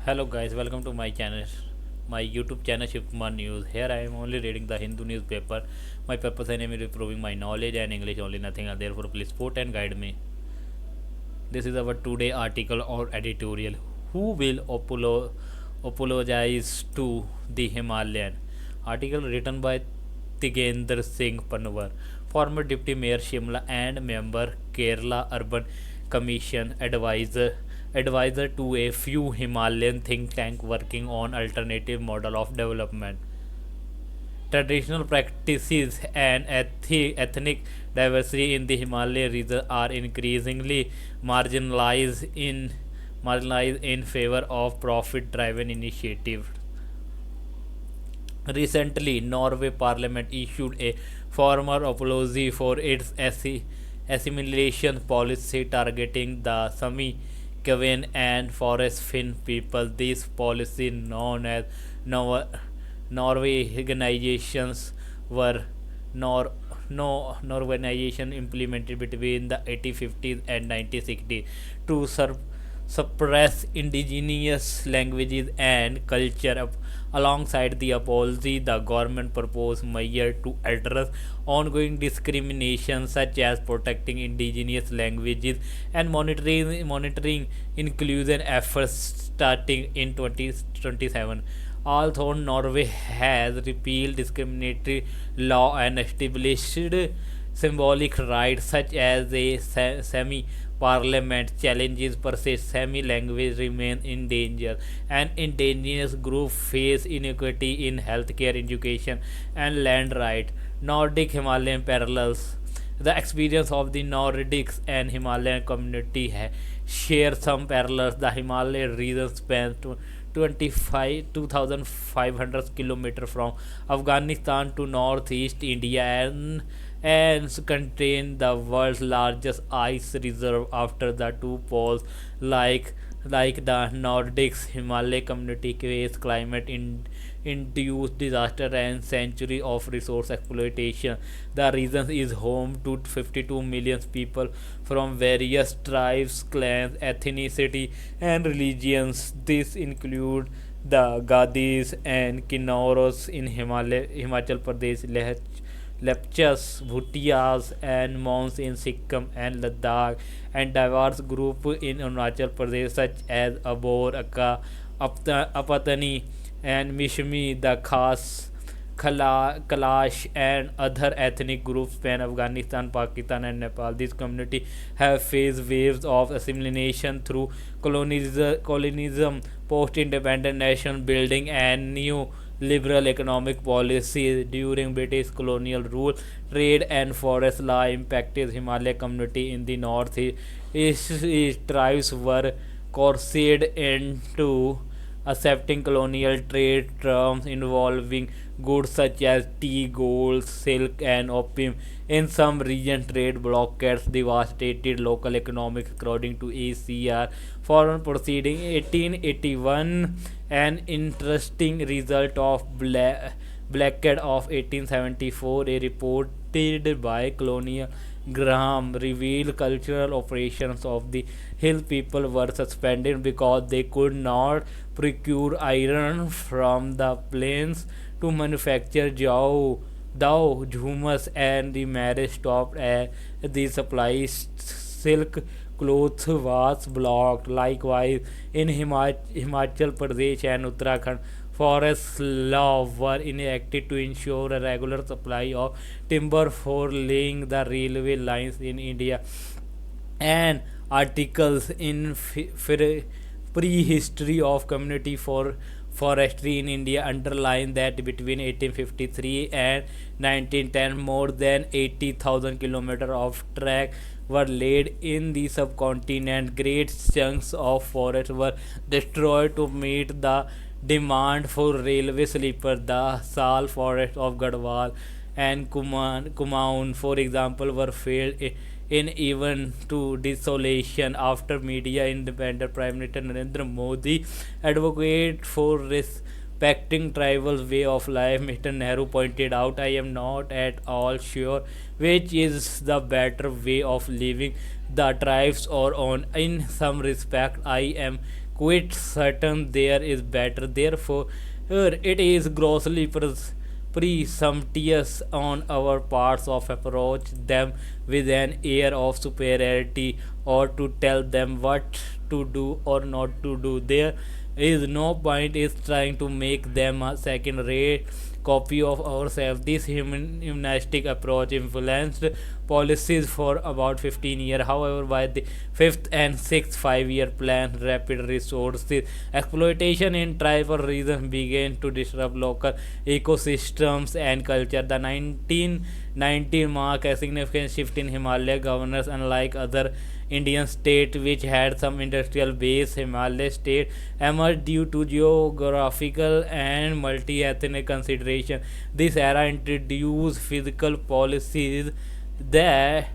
Hello guys, welcome to my channel, my YouTube channel Shiv Kumar News. Here I am only reading the Hindu newspaper. My purpose and aim is improving my knowledge and English only, nothing else. Therefore, please support and guide me. This is our today article or editorial. Who will apologize to the Himalayan? Article written by Tigendra Singh Panwar, former Deputy Mayor Shimla and member Kerala Urban Commission advisor to a few Himalayan think tank working on alternative model of development. Traditional practices and ethnic diversity in the Himalaya region are increasingly marginalized in favor of profit-driven initiatives. Recently, Norway Parliament issued a formal apology for its assimilation policy targeting the Sami, Karen, and Forest Finn people. This policy, known as Nor- Norwegianizations, were nor no Norwegianization implemented between the 1850s and 1960s to suppress indigenous languages and culture. Alongside the apology, the government proposed measures to address ongoing discrimination such as protecting indigenous languages and monitoring inclusion efforts starting in 2027. Although Norway has repealed discriminatory law and established symbolic rights such as a semi parliament, challenges persist. Sami language remain in danger, and indigenous groups face inequity in healthcare, education, and land right. Nordic Himalayan parallels. The experience of the Nordics and Himalayan community share some parallels. The Himalayan region spans 2,500 kilometers from Afghanistan to northeast India and contain the world's largest ice reserve after the two poles. Like the Nordics, Himalaya community face climate induced disaster and century of resource exploitation. The region is home to 52 million people from various tribes, clans, ethnicity, and religions. This include the Gadis and Kinauros in Himachal Pradesh, Lepchas, Bhutias, and Mons in Sikkim and Ladakh, and diverse groups in Arunachal Pradesh such as Abor, Akka, Apatani, and Mishmi, the Khas, Kalash, and other ethnic groups span Afghanistan, Pakistan, and Nepal. These communities have faced waves of assimilation through colonialism, post-independent nation building, and new liberal economic policies during British colonial rule. Trade and forest law impacted Himalaya community in the northeast. Its tribes were coerced into accepting colonial trade terms involving goods such as tea, gold, silk, and opium. In some regions, trade blockades devastated local economics, according to ACR. Foreign proceeding 1881, an interesting result of blockade of 1874, a reported by Colonial Graham revealed cultural operations of the hill people were suspended because they could not procure iron from the plains to manufacture dough, humus, and the marriage stopped as the supply. Silk cloth was blocked. Likewise, in Himachal Pradesh and Uttarakhand, forest laws were enacted to ensure a regular supply of timber for laying the railway lines in India. And articles in prehistory of community for forestry in India underline that between 1853 and 1910, more than 80,000 kilometers of track were laid in the subcontinent. Great chunks of forest were destroyed to meet the demand for railway sleeper. The Sal forest of Gadwal and Kumaun, for example, were failed in even to desolation after media independent. Prime Minister Narendra Modi advocate for respecting tribal way of life. Mr. Nehru pointed out, I am not at all sure which is the better way of living, the tribes or on. In some respect, I am quite certain there is better. Therefore, it is grossly presumptuous on our parts of approach them with an air of superiority or to tell them what to do or not to do. There is no point is trying to make them a second rate copy of ourselves. This humanistic approach influenced policies for about 15 years. However, by the fifth and sixth 5-year plan, rapid resources exploitation in tribal regions began to disrupt local ecosystems and culture. The 1919 marked a significant shift in Himalaya governance. Unlike other Indian states which had some industrial base, Himalaya state emerged due to geographical and multi-ethnic consideration. This era introduced physical policies that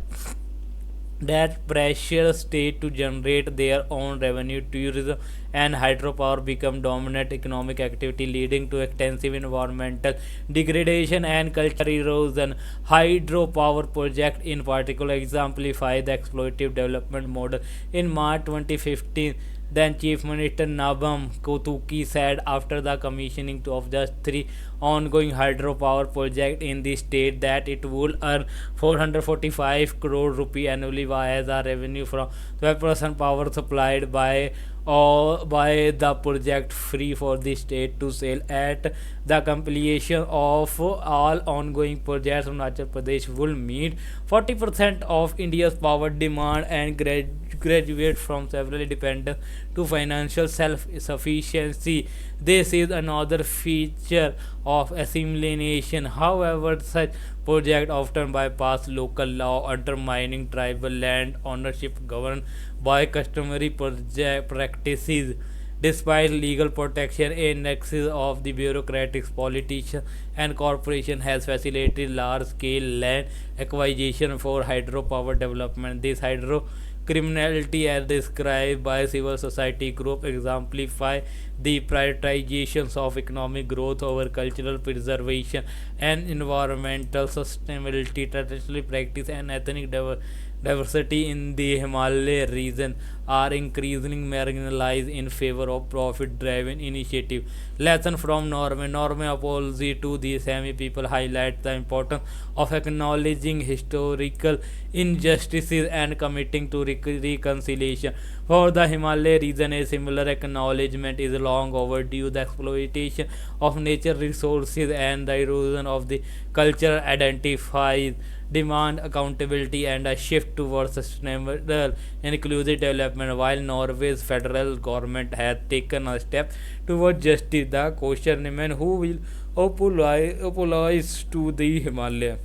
pressure state to generate their own revenue. Tourism and hydropower become dominant economic activity, leading to extensive environmental degradation and cultural erosion. Hydropower project in particular exemplify the exploitative development model. In March 2015, then Chief Minister Nabam Kotuki said after the commissioning of just 3 ongoing hydropower projects in the state that it would earn 445 crore rupee annually as a revenue from 12% power supplied by the project free for the state to sell. At the completion of all ongoing projects, Arunachal Pradesh will meet 40% of India's power demand and graduate from severely dependent to financial self-sufficiency. This is another feature of assimilation. However, such projects often bypass local law, undermining tribal land ownership governed by customary practices. Despite legal protection, a nexus of the bureaucratic politicians and corporation has facilitated large-scale land acquisition for hydropower development. This hydro criminality as described by civil society group exemplify the prioritizations of economic growth over cultural preservation and environmental sustainability. Traditionally practice and ethnic diversity in the Himalaya region are increasingly marginalized in favor of profit-driven initiative. Lesson from Norway. Norway, opposite to the Sami people, highlight the importance of acknowledging historical injustices and committing to reconciliation. For the Himalaya region, a similar acknowledgement is long overdue. The exploitation of nature resources and the erosion of the culture identifies demand accountability and a shift towards sustainable inclusive development. While Norway's federal government has taken a step towards justice, the question remains who will apologize to the Himalaya.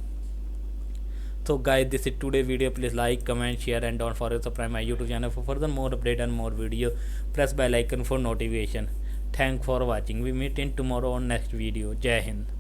So guys, this is today's video. Please like, comment, share and don't forget to subscribe my YouTube channel for further more update and more video. Press bell icon for notification. Thanks for watching. We meet in tomorrow on next video. Jai Hind.